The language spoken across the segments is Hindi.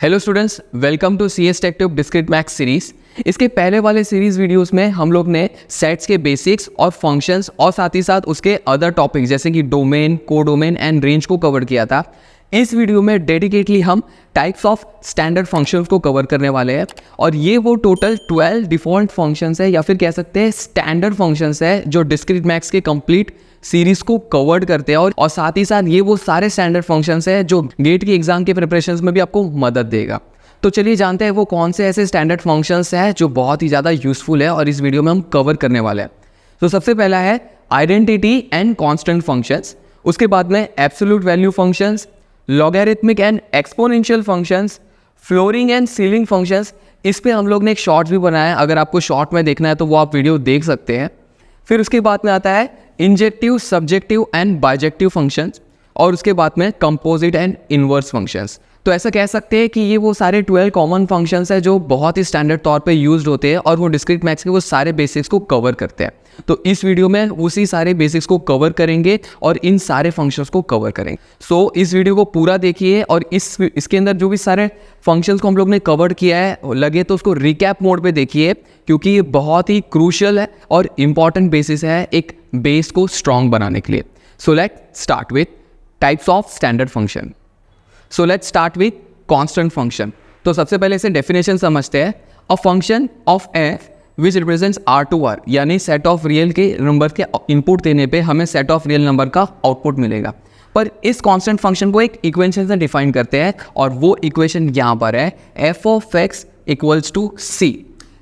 Hello students, welcome to CS tech tube discrete maths series. इसके पहले वाले सीरीज वीडियोस में हम लोग ने सेट्स के बेसिक्स और फंक्शंस और साथ ही साथ उसके अदर टॉपिक्स जैसे कि डोमेन, कोडोमेन एंड रेंज को कवर किया था। इस वीडियो में डेडिकेटली हम टाइप्स ऑफ स्टैंडर्ड फंक्शंस को कवर करने वाले हैं और ये वो टोटल 12 डिफॉल्ट फंक्शंस है या फिर कह सकते हैं स्टैंडर्ड फंक्शंस है जो डिस्क्रीट मैथ्स के कंप्लीट सीरीज को कवर्ड करते हैं और साथ ही साथ ये वो सारे स्टैंडर्ड फंक्शंस है जो गेट की एग्जाम के प्रिपरेशंस में भी आपको मदद देगा। तो चलिए जानते हैं वो कौन से ऐसे स्टैंडर्ड फंक्शंस हैं जो बहुत ही ज़्यादा यूजफुल है और इस वीडियो में हम कवर करने वाले हैं। तो सबसे पहला है आइडेंटिटी एंड कांस्टेंट फंक्शंस, उसके बाद में absolute value functions, logarithmic and exponential functions, flooring and ceiling functions. इस पे हम लोग ने एक शॉर्ट्स भी बनाया है, अगर आपको शॉर्ट में देखना है तो वो आप वीडियो देख सकते हैं। फिर उसके बाद में आता है injective, subjective and bijective functions और उसके बाद में कंपोजिट एंड इनवर्स फंक्शंस। तो ऐसा कह सकते हैं कि ये वो सारे 12 कॉमन फंक्शंस है जो बहुत ही स्टैंडर्ड तौर पे यूज्ड होते हैं और वो डिस्क्रीट मैथ्स के वो सारे बेसिक्स को कवर करते हैं। तो इस वीडियो में उसी सारे बेसिक्स को कवर करेंगे और इन सारे फंक्शंस को कवर करेंगे। सो इस वीडियो को पूरा देखिए और इसके अंदर जो भी सारे फंक्शंस को हम लोग ने कवर किया है लगे तो उसको रिकैप मोड पे देखिए, क्योंकि ये बहुत ही क्रूशियल है और इंपॉर्टेंट बेसिस है एक बेस को स्ट्रॉन्ग बनाने के लिए। So let start with types of standard function. So let's start with constant function. तो सबसे पहले इसे डेफिनेशन समझते हैं। A function of F which represents R2R, यानी सेट ऑफ रियल के नंबर के इनपुट देने पे हमें सेट ऑफ रियल नंबर का आउटपुट मिलेगा। पर इस कांस्टेंट फंक्शन को एक इक्वेशन से डिफाइन करते हैं और वो इक्वेशन यहाँ पर है f of x equals to c।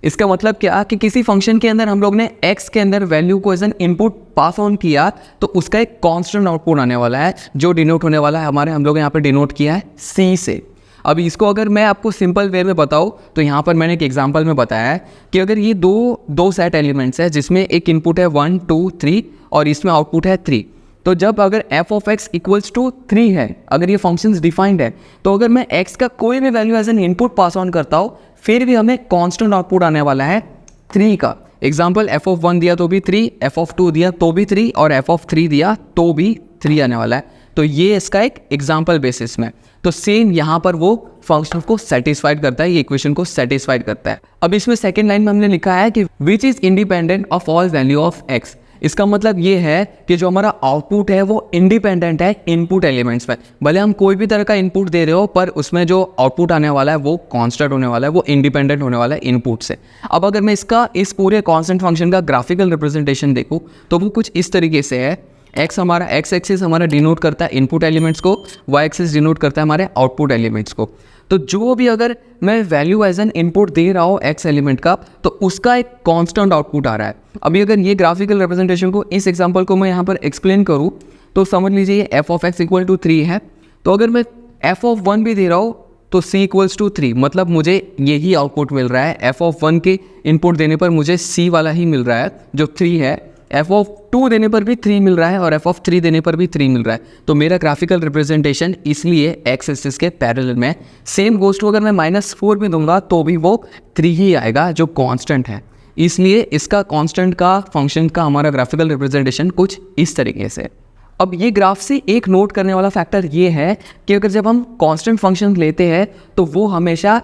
इसका मतलब क्या कि किसी फंक्शन के अंदर हम लोग ने x के अंदर वैल्यू को as an input pass on किया तो उसका एक कांस्टेंट आउटपुट आने वाला है जो डिनोट होने वाला है हमारे, हम लोग यहाँ पे डिनोट किया है c से। अब इसको अगर मैं आपको सिंपल वे में बताऊँ तो यहाँ पर मैंने एक एग्जांपल में बताया है कि अगर ये दो सेट एलिमेंट्स है जिसमें एक इनपुट है 1 2 3 और इसमें आउटपुट है 3, तो जब अगर f of x equals to 3 है, अगर ये फंक्शंस डिफाइंड है, तो अगर मैं x का कोई भी value as an input pass on करता हूँ फिर भी हमें कांस्टेंट आउटपुट आने वाला है 3 का। एग्जांपल f of 1 दिया तो भी 3, f of 2 दिया तो भी 3 और f of 3 दिया तो भी 3 आने वाला है। तो ये इसका एक एग्जांपल बेसिस में। तो सेम यहाँ पर वो फंक्शन को सेटिस्फाइड करता है, ये इक्वेशन को सेटिस्फाइड करता है। अब इसमें सेकेंड लाइन में हमने लिखा है कि which is independent of all value of x। इसका मतलब ये है कि जो हमारा आउटपुट है वो इंडिपेंडेंट है इनपुट एलिमेंट्स में। भले हम कोई भी तरह का इनपुट दे रहे हो पर उसमें जो आउटपुट आने वाला है वो कांस्टेंट होने वाला है, वो इंडिपेंडेंट होने वाला है इनपुट से। अब अगर मैं इस पूरे कांस्टेंट फंक्शन का ग्राफिकल रिप्रेजेंटेशन देखूँ तो वो कुछ इस तरीके से है। एक्स एक्सिस हमारा डिनोट करता है इनपुट एलिमेंट्स को, वाई एक्सिस डिनोट करता है हमारे आउटपुट एलिमेंट्स को। तो जो भी अगर मैं वैल्यू एज एन इनपुट दे रहा हूँ एक्स एलिमेंट का तो उसका एक कांस्टेंट आउटपुट आ रहा है। अभी अगर ये ग्राफिकल रिप्रेजेंटेशन को, इस एग्जांपल को मैं यहाँ पर एक्सप्लेन करूँ तो समझ लीजिए f of x equal to 3 है, तो अगर मैं f of 1 भी दे रहा हूँ तो c इक्वल्स टू 3, मतलब मुझे यही आउटपुट मिल रहा है। f of 1 के इनपुट देने पर मुझे c वाला ही मिल रहा है जो 3 है, f of 2 देने पर भी 3 मिल रहा है और f of 3 देने पर भी 3 मिल रहा है। तो मेरा ग्राफिकल रिप्रेजेंटेशन इसलिए x एक्सिस के पैरेलल में। सेम गोस टू अगर मैं -4 भी दूंगा तो भी वो 3 ही आएगा जो कांस्टेंट है, इसलिए इसका कांस्टेंट का फंक्शन का हमारा ग्राफिकल रिप्रेजेंटेशन कुछ इस तरीके से। अब ये ग्राफ से एक नोट करने वाला फैक्टर ये है कि अगर जब हम कांस्टेंट फंक्शन लेते हैं तो वो हमेशा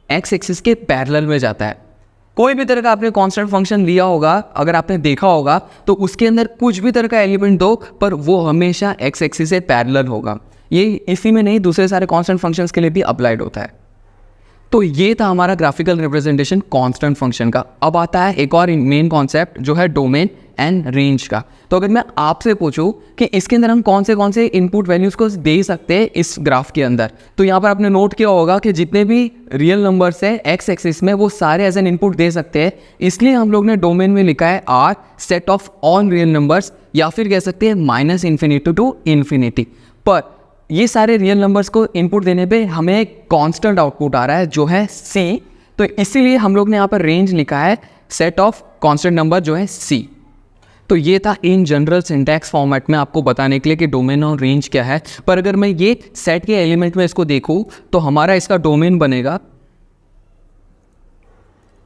x एक्सिस के पैरेलल में जाता है। कोई भी तरह का आपने कांस्टेंट फंक्शन लिया होगा, अगर आपने देखा होगा तो उसके अंदर कुछ भी तरह का एलिमेंट दो पर वो हमेशा x एक्सिस से पैरेलल होगा। ये इसी में नहीं, दूसरे सारे कांस्टेंट फंक्शंस के लिए भी अप्लाइड होता है। तो ये था हमारा ग्राफिकल रिप्रेजेंटेशन कांस्टेंट फंक्शन का। अब आता है एक और मेन कॉन्सेप्ट जो है डोमेन एंड रेंज का। तो अगर मैं आपसे पूछूं कि इसके अंदर हम कौन से इनपुट वैल्यूज को दे सकते हैं इस ग्राफ के अंदर, तो यहाँ पर आपने नोट किया होगा कि जितने भी रियल नंबर्स है एक्स एक्सिस में वो सारे एज एन इनपुट दे सकते हैं। इसलिए हम लोग ने डोमेन में लिखा है R set of all real numbers, या फिर कह सकते हैं -∞ टू ∞। पर ये सारे रियल नंबर्स को इनपुट देने पे हमें कांस्टेंट आउटपुट आ रहा है जो है c। तो इसीलिए हम लोग ने यहाँ पर रेंज लिखा है सेट ऑफ कांस्टेंट नंबर जो है c। तो ये था इन जनरल सिंटैक्स फॉर्मेट में आपको बताने के लिए कि डोमेन और रेंज क्या है। पर अगर मैं ये सेट के एलिमेंट में इसको देखूँ तो हमारा इसका डोमेन बनेगा,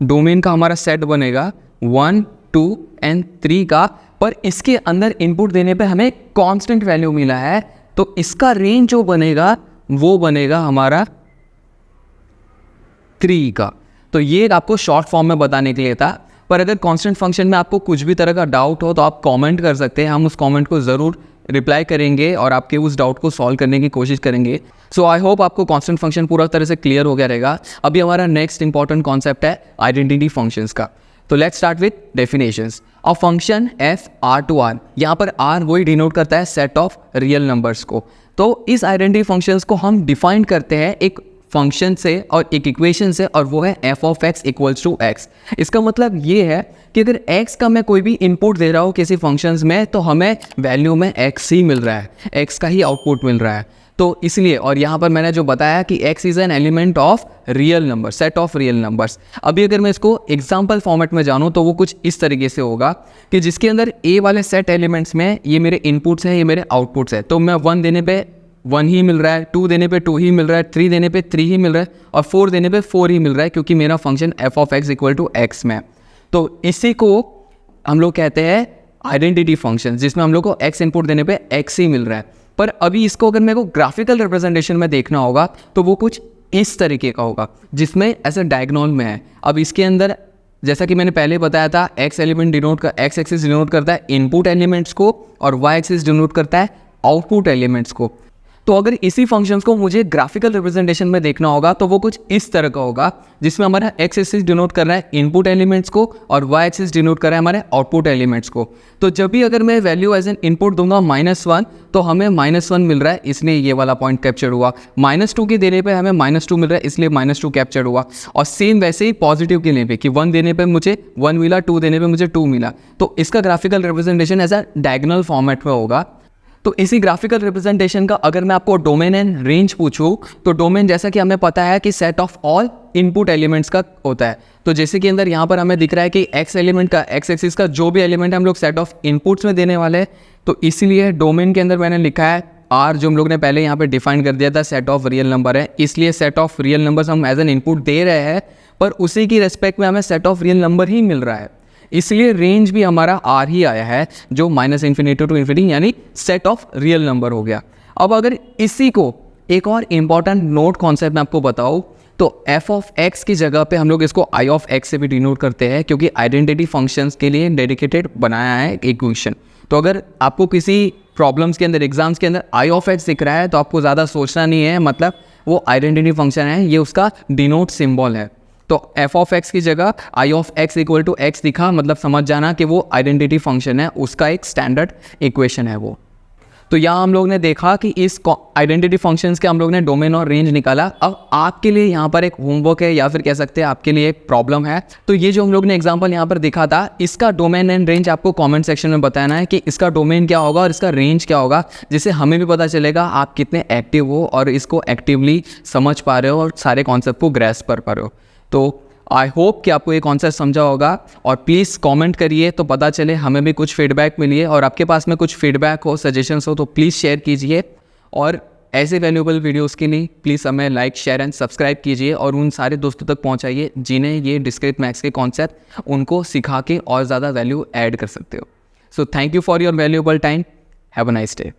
डोमेन का हमारा सेट बनेगा 1 2 एंड 3 का पर इसके अंदर इनपुट देने पे हमें कांस्टेंट वैल्यू मिला है, तो इसका रेंज जो बनेगा वो बनेगा हमारा 3 का। तो ये आपको शॉर्ट फॉर्म में बताने के लिए था, पर अगर कांस्टेंट फंक्शन में आपको कुछ भी तरह का डाउट हो तो आप कमेंट कर सकते हैं, हम उस कमेंट को ज़रूर रिप्लाई करेंगे और आपके उस डाउट को सॉल्व करने की कोशिश करेंगे। सो आई होप आपको कांस्टेंट फंक्शन पूरा तरह से क्लियर हो गया रहेगा। अभी हमारा नेक्स्ट इंपॉर्टेंट कॉन्सेप्ट है आइडेंटिटी फंक्शंस का। तो let's start with definitions. A function F R to R, यहाँ पर आर वही डिनोट करता है सेट ऑफ रियल नंबर्स को। तो इस आइडेंटिटी फंक्शंस को हम डिफाइन करते हैं एक फंक्शन से और एक इक्वेशन से, और वो है F of X equals to X. इसका मतलब ये है कि अगर एक्स का मैं कोई भी इनपुट दे रहा हूँ किसी फंक्शंस में तो हमें वैल्यू में एक्स ही मिल रहा है, एक्स का ही आउटपुट मिल रहा है। तो इसलिए, और यहाँ पर मैंने जो बताया कि x is an element of real number, set of real numbers. अभी अगर मैं इसको एग्जाम्पल फॉर्मेट में जानूँ तो वो कुछ इस तरीके से होगा कि जिसके अंदर a वाले सेट एलिमेंट्स में ये मेरे इनपुट्स हैं, ये मेरे आउटपुट्स हैं। तो मैं 1 देने पे 1 ही मिल रहा है, 2 देने पे 2 ही मिल रहा है, 3 देने पे 3 ही मिल रहा है, और 4 देने पे 4 ही मिल रहा है, क्योंकि मेरा function F of X equal to X में। तो इसी को हम लोग कहते हैं आइडेंटिटी फंक्शन, जिसमें हम लोग को x इनपुट देने पे x ही मिल रहा है। पर अभी इसको अगर मेरे को ग्राफिकल रिप्रेजेंटेशन में देखना होगा तो वो कुछ इस तरीके का होगा, जिसमें ऐसे डायगोनल में है। अब इसके अंदर जैसा कि मैंने पहले बताया था, x element x axis denote करता है इनपुट एलिमेंट्स को और y एक्सिस डिनोट करता है आउटपुट एलिमेंट्स को। तो अगर इसी फंक्शंस को मुझे ग्राफिकल रिप्रेजेंटेशन में देखना होगा तो वो कुछ इस तरह का होगा, जिसमें हमारा x एक्सिस डिनोट कर रहा है इनपुट एलिमेंट्स को और y एक्सिस डिनोट कर रहा है हमारे आउटपुट एलिमेंट्स को। तो जब भी अगर मैं वैल्यू एज एन इनपुट दूंगा -1 तो हमें -1 मिल रहा है, इसलिए ये वाला पॉइंट कैप्चर हुआ। -2 के देने पे हमें -2 मिल रहा है, इसलिए -2 कैप्चर हुआ। और सेम वैसे ही पॉजिटिव के लिए पे कि 1 देने पे मुझे 1 मिला, 2 देने पे मुझे 2 मिला। तो इसका graphical representation as a diagonal format में होगा। तो इसी ग्राफिकल रिप्रेजेंटेशन का अगर मैं आपको डोमेन एंड रेंज पूछूं तो डोमेन जैसा कि हमें पता है कि set of all input elements का होता है। तो जैसे कि अंदर यहाँ पर हमें दिख रहा है कि x एलिमेंट का, x एक्सिस का जो भी एलिमेंट हम लोग सेट ऑफ इनपुट्स में देने वाले हैं, तो इसीलिए डोमेन के अंदर मैंने लिखा है r, जो हम लोग ने पहले यहाँ पे डिफाइन कर दिया था सेट ऑफ रियल नंबर है, इसलिए सेट ऑफ रियल नंबर्स हम एज एन इनपुट दे रहे हैं, पर उसी की रेस्पेक्ट में हमें सेट ऑफ रियल नंबर ही मिल रहा है, इसलिए रेंज भी हमारा R ही आया है, जो -∞ टू इन्फिनिटी यानी सेट ऑफ रियल नंबर हो गया। अब अगर इसी को एक और इम्पॉर्टेंट नोट कॉन्सेप्ट मैं आपको बताऊँ तो f ऑफ x की जगह पे हम लोग इसको I ऑफ x से भी डिनोट करते हैं, क्योंकि आइडेंटिटी फंक्शंस के लिए डेडिकेटेड बनाया है इक्वेशन। तो अगर आपको किसी प्रॉब्लम्स के अंदर, एग्जाम्स के अंदर I ऑफ x दिख रहा है तो आपको ज़्यादा सोचना नहीं है, मतलब वो आइडेंटिटी फंक्शन है, ये उसका डिनोट सिम्बॉल है। तो f ऑफ x की जगह I of x equal to x दिखा, मतलब समझ जाना कि वो आइडेंटिटी फंक्शन है, उसका एक स्टैंडर्ड इक्वेशन है वो। तो यहाँ हम लोग ने देखा कि इस आइडेंटिटी फंक्शंस के हम लोग ने डोमेन और रेंज निकाला। अब आपके लिए यहाँ पर एक होमवर्क है, या फिर कह सकते हैं आपके लिए एक प्रॉब्लम है। तो ये जो हम लोग ने एग्जांपल यहाँ पर देखा था, इसका डोमेन एंड रेंज आपको कमेंट सेक्शन में बताना है कि इसका डोमेन क्या होगा और इसका रेंज क्या होगा, जिससे हमें भी पता चलेगा आप कितने एक्टिव हो और इसको एक्टिवली समझ पा रहे हो और सारे कॉन्सेप्ट को ग्रैस्प कर पा रहे हो। तो आई होप कि आपको ये कॉन्सेप्ट समझा होगा, और प्लीज़ कमेंट करिए तो पता चले, हमें भी कुछ फीडबैक मिलिए, और आपके पास में कुछ फीडबैक हो, सजेशंस हो तो प्लीज़ शेयर कीजिए। और ऐसे वैल्यूएबल वीडियोस के लिए प्लीज़ हमें लाइक, शेयर एंड सब्सक्राइब कीजिए, और उन सारे दोस्तों तक पहुंचाइए जिन्हें ये डिस्क्रीट मैथ्स के कॉन्सेप्ट उनको सिखा के और ज़्यादा वैल्यू ऐड कर सकते हो। So thank you for your valuable time. Have a nice day.